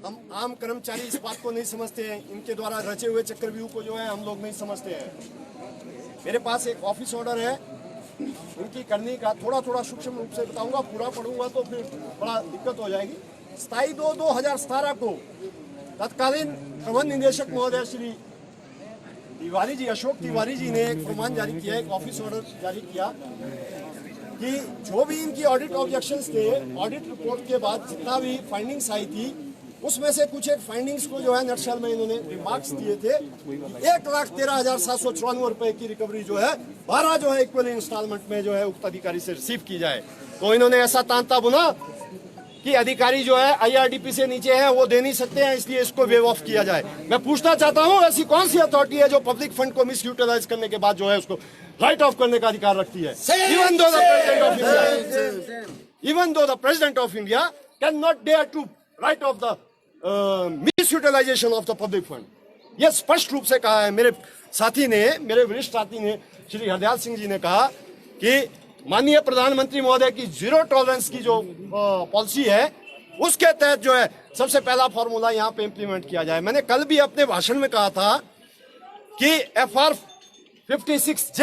हम आम कर्मचारी इस बात को नहीं समझते हैं, इनके द्वारा रचे हुए चक्रव्यूह को जो है हम लोग नहीं समझते हैं। मेरे पास एक ऑफिस ऑर्डर है, इनकी करनी का थोड़ा थोड़ा सूक्ष्म रूप से बताऊंगा, पूरा पढ़ूंगा तो फिर बड़ा दिक्कत हो जाएगी। 27/2/2017 को तत्कालीन प्रबंध निदेशक महोदय श्री तिवारी जी, अशोक तिवारी जी ने एक फरमान जारी किया, एक ऑफिस ऑर्डर जारी किया कि जो भी इनकी ऑडिट ऑब्जेक्शंस थे, ऑडिट रिपोर्ट के बाद जितना भी फाइंडिंग्स आई थी, उसमें से कुछ एक फाइंडिंग्स को जो है नक्शल में इन्होंने रिमार्क्स दिए थे। 1,13,794 रुपए की रिकवरी जो है 12 जो है इक्वल इंस्टॉलमेंट में जो है उक्त अधिकारी से रिसीव की जाए। तो इन्होंने ऐसा तांता बुना कि अधिकारी जो है IRDP से नीचे है, वो दे नहीं सकते हैं, इसलिए इसको वेव ऑफ किया जाए। मैं पूछना चाहता हूं, ऐसी कौन सी अथॉरिटी है जो पब्लिक फंड को मिस यूटिलाइज करने के बाद जो है उसको राइट ऑफ करने का अधिकार रखती है? Even though the President of India cannot dare to write off the misutilisation of the public fund. यह स्पष्ट रूप से कहा है मेरे साथी ने, मेरे वरिष्ठ साथी ने, श्री हरदयाल सिंह जी ने कहा कि माननीय प्रधानमंत्री महोदय की जीरो टॉलरेंस की जो पॉलिसी है, उसके तहत जो है सबसे पहला फॉर्मूला यहाँ पे इंप्लीमेंट किया जाए। मैंने कल भी अपने भाषण में कहा था कि FR 56J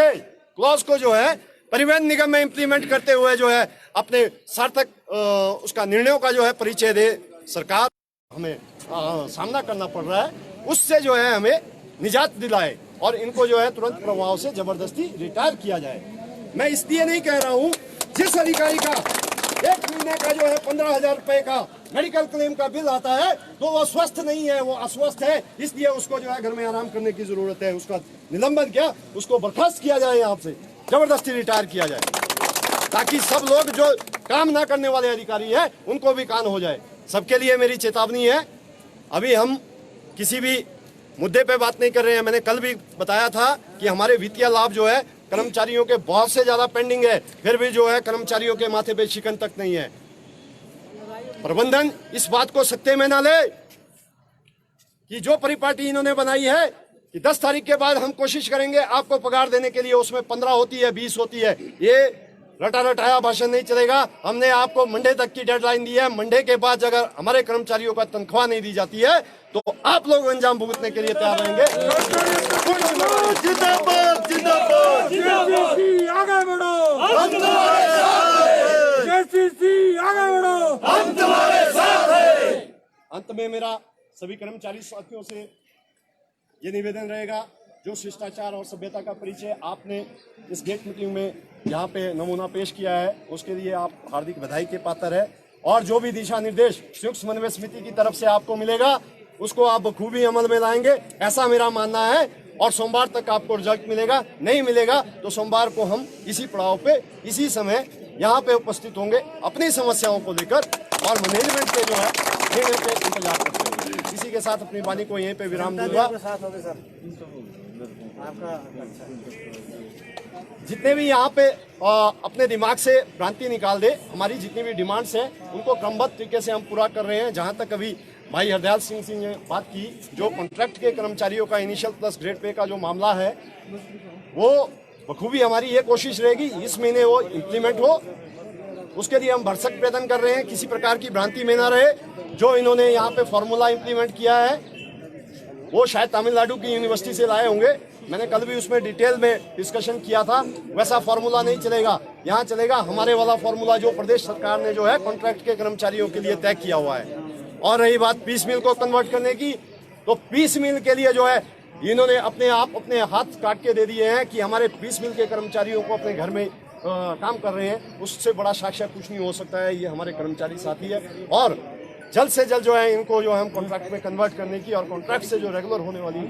क्लॉज को जो है परिवहन निगम में इंप्लीमेंट करते हुए जो है अपने सार्थक उसका निर्णयों का जो है परिचय दे। सरकार हमें सामना करना पड़ रहा है, उससे जो है हमें निजात दिलाए और इनको जो है तुरंत प्रभाव से जबरदस्ती रिटायर किया जाए। मैं इसलिए नहीं कह रहा हूं, जिस अधिकारी का 1 महीने का जो है 15,000 रुपए का मेडिकल क्लेम का बिल आता है तो वो स्वस्थ नहीं है, वो अस्वस्थ है, इसलिए उसको जो है घर में आराम करने की जरूरत है। उसका निलंबन क्या, उसको बर्खास्त किया जाए, यहाँ से जबरदस्ती रिटायर किया जाए, ताकि सब लोग जो काम ना करने वाले अधिकारी है उनको भी कान हो जाए। सबके लिए मेरी चेतावनी है, अभी हम किसी भी मुद्दे पे बात नहीं कर रहे हैं। मैंने कल भी बताया था कि हमारे वित्तीय लाभ जो है कर्मचारियों के बहुत से ज्यादा पेंडिंग है, फिर भी जो है कर्मचारियों के माथे पे शिकन तक नहीं है। प्रबंधन इस बात को सत्ते में ना ले कि जो परिपाटी इन्होंने बनाई है कि 10 तारीख के बाद हम कोशिश करेंगे आपको पगार देने के लिए, उसमें 15 होती है, 20 होती है, ये रटा रटाया भाषण नहीं चलेगा। हमने आपको मंडे तक की डेडलाइन दी है, मंडे के बाद अगर हमारे कर्मचारियों का तनख्वाह नहीं दी जाती है तो आप लोग अंजाम भुगतने के लिए तैयार रहेंगे। जिंदाबाद जिंदाबाद जिंदाबाद, आगे बढ़ो, हम तुम्हारे साथ हैं, आगे बढ़ो, हम तुम्हारे साथ हैं। अंत में मेरा सभी कर्मचारी साथियों से ये निवेदन रहेगा, जो शिष्टाचार और सभ्यता का परिचय आपने इस गेट मीटिंग में यहाँ पे नमूना पेश किया है, उसके लिए आप हार्दिक बधाई के पात्र है। और जो भी दिशा निर्देश संयुक्त समन्वय समिति की तरफ से आपको मिलेगा उसको आप बखूबी अमल में लाएंगे, ऐसा मेरा मानना है। और सोमवार तक आपको रिजल्ट मिलेगा, नहीं मिलेगा तो सोमवार को हम इसी पड़ाव पे इसी समय यहाँ पे उपस्थित होंगे अपनी समस्याओं को लेकर और मैनेजमेंट के जो है निर्णय पे इंतजार करते हैं। इसी के साथ अपनी वाणी को यहीं पे विराम दूंगा। जितने भी यहाँ पे अपने दिमाग से भ्रांति निकाल दे, हमारी जितनी भी डिमांड्स हैं उनको क्रमबद्ध तरीके से हम पूरा कर रहे हैं। जहाँ तक अभी भाई हरदयाल सिंह ने बात की, जो कॉन्ट्रैक्ट के कर्मचारियों का इनिशियल प्लस ग्रेड पे का जो मामला है, वो बखूबी हमारी ये कोशिश रहेगी इस महीने वो इम्प्लीमेंट हो। उसके लिए हम भरसक प्रयत्न कर रहे हैं, किसी प्रकार की भ्रांति में ना रहे। जो इन्होंने यहाँ पे फॉर्मूला इम्प्लीमेंट किया है वो शायद तमिलनाडु की यूनिवर्सिटी से लाए होंगे, मैंने कल भी उसमें डिटेल में डिस्कशन किया था। वैसा फॉर्मूला नहीं चलेगा, यहाँ चलेगा हमारे वाला फॉर्मूला जो प्रदेश सरकार ने जो है कॉन्ट्रैक्ट के कर्मचारियों के लिए तय किया हुआ है। और रही बात पीस मिल को कन्वर्ट करने की, तो पीस मिल के लिए जो है इन्होंने अपने आप अपने हाथ काट के दे दिए हैं कि हमारे पीस मिल के कर्मचारियों को अपने घर में काम कर रहे हैं। उससे बड़ा साक्ष्य कुछ नहीं हो सकता है, ये हमारे कर्मचारी साथी है। और जल्द से जल्द जो है इनको जो है हम कॉन्ट्रैक्ट में कन्वर्ट करने की और कॉन्ट्रैक्ट से जो रेगुलर होने वाली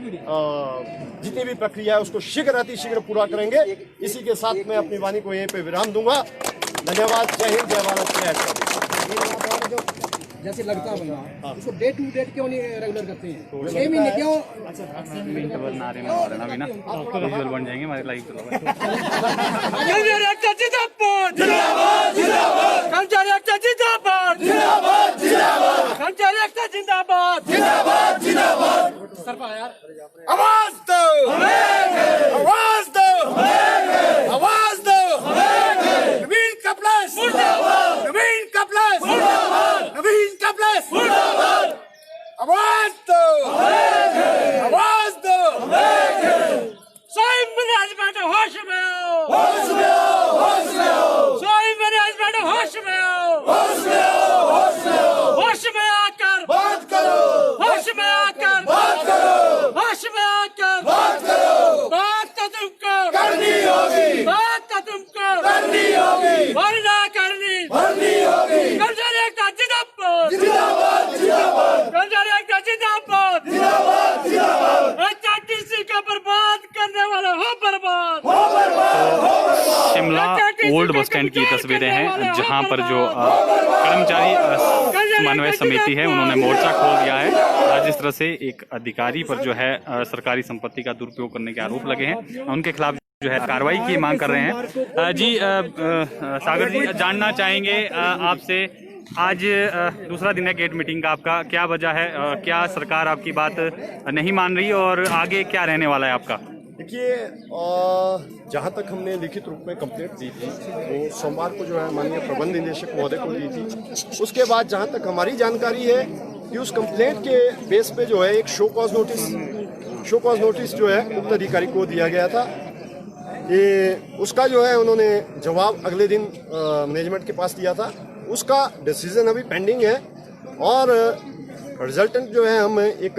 जितनी भी प्रक्रिया है उसको शीघ्र अतिशीघ्र पूरा करेंगे। इसी के साथ मैं अपनी वाणी को यहीं पे विराम दूंगा। धन्यवाद। जय हिंद, जय भारत, जय हिंद। जैसे लगता है उसको डे टू डेट क्यों नहीं रेगुलर करते हैं? 6 महीने क्यों? विजुअल बन जाएंगे हमारे लाइव। आवाज दो, आवाज दो, आवाज दो। नवीन कपलेश, नवीन कपलेश, नवीन कपलेश। आवाज दो, आवाज दो। साहिब मेरे हस्बैंड होश में आओ, होश में आओ, होश में आओ, साहिब मेरे हस्बैंड होश में आओ, होश में आओ, होश में आओ। होश में आकर बात करो, होश में आकर बात करो, होश में आकर बात करो। बात तो तुमको करनी होगी, बात तो तुमको करनी होगी, वरना करनी भरनी होगी। कर्मचारी एकता जिंदाबाद, जिंदाबाद, जिंदाबाद, कर्मचारी एकता जिंदाबाद, जिंदाबाद, जिंदाबाद। HRTC का बर्बाद करने वाला हो बर्बाद। हो बर्बाद, हो बर्बाद। शिमला ओल्ड बस स्टैंड की तस्वीरें हैं जहां पर जो कर्मचारी समन्वय समिति है उन्होंने मोर्चा खोल दिया है। आज जिस तरह से एक अधिकारी पर जो है सरकारी संपत्ति का दुरुपयोग करने के आरोप लगे हैं, उनके खिलाफ जो है कार्रवाई की मांग कर रहे हैं। जी सागर जी, जानना चाहेंगे आपसे, आज दूसरा दिन है गेट मीटिंग का आपका, क्या वजह है? क्या सरकार आपकी बात नहीं मान रही और आगे क्या रहने वाला है आपका? देखिए, जहाँ तक हमने लिखित रूप में कंप्लेंट दी थी वो सोमवार को जो है माननीय प्रबंध निदेशक महोदय को दी थी। उसके बाद जहाँ तक हमारी जानकारी है कि उस कंप्लेंट के बेस पे जो है एक शो कॉज नोटिस जो है उक्त अधिकारी को दिया गया था। ये उसका जो है उन्होंने जवाब अगले दिन मैनेजमेंट के पास दिया था। उसका डिसीजन अभी पेंडिंग है और रिजल्टेंट जो है हम एक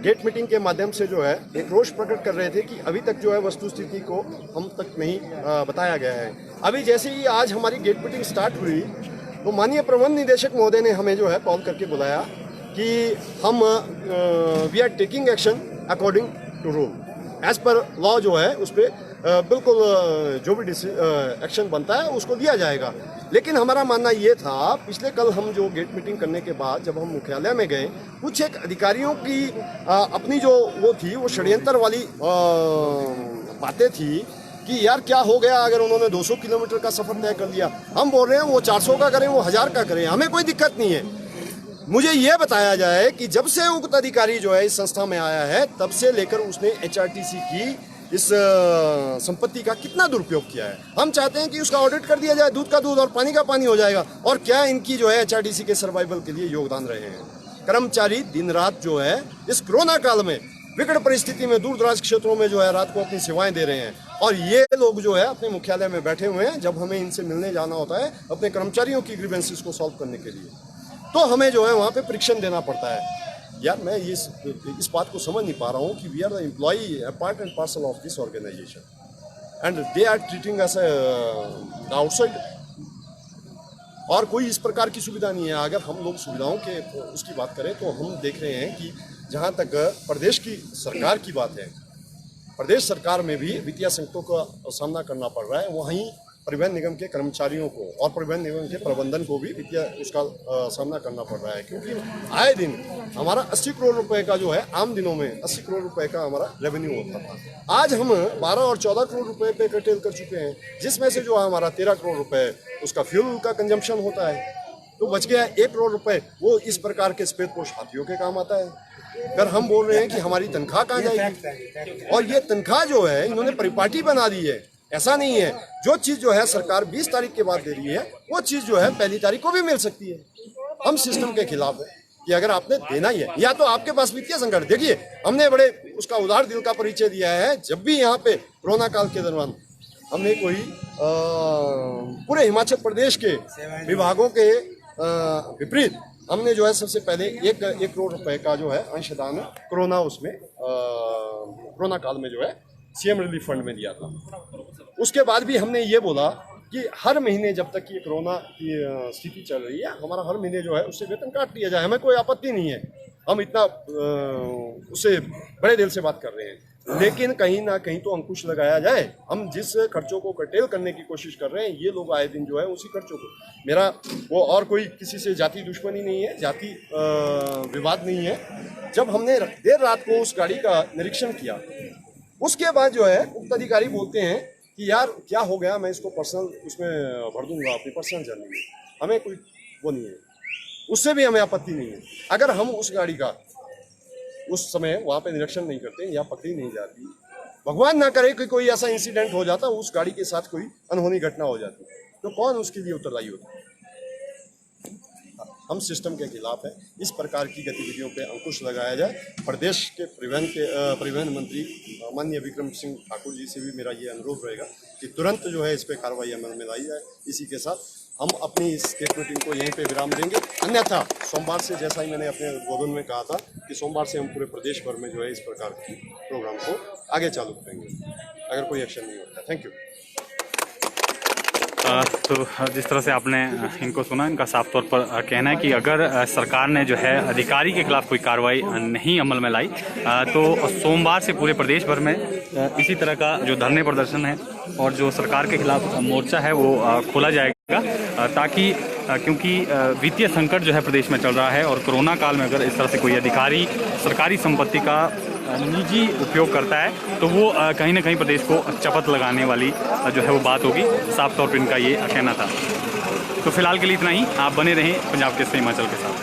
गेट मीटिंग के माध्यम से जो है एक रोष प्रकट कर रहे थे कि अभी तक जो है वस्तुस्थिति को हम तक नहीं बताया गया है। अभी जैसे ही आज हमारी गेट मीटिंग स्टार्ट हुई तो माननीय प्रबंध निदेशक महोदय ने हमें जो है कॉल करके बुलाया कि हम we are taking action according to rule, as per law जो है उस पर बिल्कुल जो भी एक्शन बनता है उसको दिया जाएगा। लेकिन हमारा मानना ये था, पिछले कल हम जो गेट मीटिंग करने के बाद जब हम मुख्यालय में गए, कुछ एक अधिकारियों की अपनी जो वो थी वो षड्यंत्र वाली बातें थी कि यार क्या हो गया अगर उन्होंने 200 किलोमीटर का सफर तय कर लिया। हम बोल रहे हैं वो 400 का करें, वो 1000 का करें, हमें कोई दिक्कत नहीं है। मुझे ये बताया जाए कि जब से उक्त अधिकारी जो है इस संस्था में आया है तब से लेकर उसने HRTC की इस संपत्ति का कितना दुरुपयोग किया है। हम चाहते हैं कि उसका ऑडिट कर दिया जाए, दूध का दूध और पानी का पानी हो जाएगा। और क्या इनकी जो है HRTC के सर्वाइवल के लिए योगदान रहे हैं। कर्मचारी दिन रात जो है इस कोरोना काल में विकट परिस्थिति में दूर दराज क्षेत्रों में जो है रात को अपनी सेवाएं दे रहे हैं और ये लोग जो है अपने मुख्यालय में बैठे हुए हैं। जब हमें इनसे मिलने जाना होता है अपने कर्मचारियों की ग्रीवेंसेस को सॉल्व करने के लिए, तो हमें जो है वहाँ पे परीक्षण देना पड़ता है। यार मैं इस बात को समझ नहीं पा रहा हूँ कि we are the employee part and parcel of this organisation and they are treating us outside. और कोई इस प्रकार की सुविधा नहीं है। अगर हम लोग सुविधाओं के उसकी बात करें तो हम देख रहे हैं कि जहाँ तक प्रदेश की सरकार की बात है, प्रदेश सरकार में भी वित्तीय संकटों का सामना करना पड़ रहा है। वहीं परिवहन निगम के कर्मचारियों को और परिवहन निगम के प्रबंधन को भी वित्तीय उसका सामना करना पड़ रहा है, क्योंकि आए दिन हमारा 80 करोड़ रुपए का जो है आम दिनों में 80 करोड़ रुपए का हमारा रेवेन्यू होता था। आज हम 12 और 14 करोड़ रुपए पे कर्टेल कर चुके हैं, जिसमें से जो हमारा 13 करोड़ रुपए उसका फ्यूल का कंजम्पशन होता है, तो बच गया 1 करोड़ रुपए। वो इस प्रकार के स्पेदपोश हाथियों के काम आता है। फिर हम बोल रहे हैं कि हमारी तनख्वाह कहाँ जाएगी, और ये तनख्वाह जो है इन्होंने परिपाटी बना दी है। ऐसा नहीं है, जो चीज जो है सरकार 20 तारीख के बाद दे रही है वो चीज जो है 1 तारीख को भी मिल सकती है। हम सिस्टम के खिलाफ है कि अगर आपने देना ही है या तो आपके पास वित्तीय संकट। देखिए, हमने बड़े उसका उदार दिल का परिचय दिया है। जब भी यहाँ पे कोरोना काल के दौरान हमने कोई पूरे हिमाचल प्रदेश के विभागों के विपरीत हमने जो है सबसे पहले एक करोड़ रुपए का जो है अंशदान कोरोना उसमें कोरोना काल में जो है सीएम रिलीफ फंड में दिया था। उसके बाद भी हमने ये बोला कि हर महीने जब तक ये कोरोना की स्थिति चल रही है, हमारा हर महीने जो है उससे वेतन काट लिया जाए, हमें कोई आपत्ति नहीं है। हम इतना उससे बड़े दिल से बात कर रहे हैं, लेकिन कहीं ना कहीं तो अंकुश लगाया जाए। हम जिस खर्चों को कर्टेल करने की कोशिश कर रहे हैं, ये लोग आए दिन जो है उसी खर्चों को, मेरा वो और कोई किसी से जाति दुश्मनी नहीं है, जाति विवाद नहीं है। जब हमने देर रात को उस गाड़ी का निरीक्षण किया, उसके बाद जो है उक्त अधिकारी बोलते हैं कि यार क्या हो गया, मैं इसको पर्सनल उसमें भर दूंगा अपनी पर्सनल जर्नी में, हमें कोई वो नहीं है, उससे भी हमें आपत्ति नहीं है। अगर हम उस गाड़ी का उस समय वहाँ पे निरीक्षण नहीं करते या पकड़ी नहीं जाती, भगवान ना करे कि कोई ऐसा इंसिडेंट हो जाता, उस गाड़ी के साथ कोई अनहोनी घटना हो जाती, तो कौन उसके लिए उत्तरदायी होता? हम सिस्टम के खिलाफ है। इस प्रकार की गतिविधियों पे अंकुश लगाया जाए। प्रदेश के परिवहन मंत्री माननीय विक्रम सिंह ठाकुर जी से भी मेरा ये अनुरोध रहेगा कि तुरंत जो है इस पे कार्रवाई अमल में लाई जाए। इसी के साथ हम अपनी इस स्टेट मीटिंग को यहीं पे विराम देंगे। अन्यथा सोमवार से, जैसा ही मैंने अपने उद्बोधन में कहा था कि सोमवार से हम पूरे प्रदेश भर में जो है इस प्रकार की प्रोग्राम को आगे चालू करेंगे अगर कोई एक्शन नहीं होता। Thank you. तो जिस तरह से आपने इनको सुना, इनका साफ तौर पर कहना है कि अगर सरकार ने जो है अधिकारी के खिलाफ कोई कार्रवाई नहीं अमल में लाई तो सोमवार से पूरे प्रदेश भर में इसी तरह का जो धरने प्रदर्शन है और जो सरकार के खिलाफ मोर्चा है वो खोला जाएगा, ताकि क्योंकि वित्तीय संकट जो है प्रदेश में चल रहा है और कोरोना काल में अगर इस तरह से कोई अधिकारी सरकारी संपत्ति का निजी उपयोग करता है तो वो कहीं ना कहीं प्रदेश को चपत लगाने वाली जो है वो बात होगी। साफ तौर पर इनका ये कहना था। तो फिलहाल के लिए इतना ही। आप बने रहें पंजाब केसरी हिमाचल के साथ।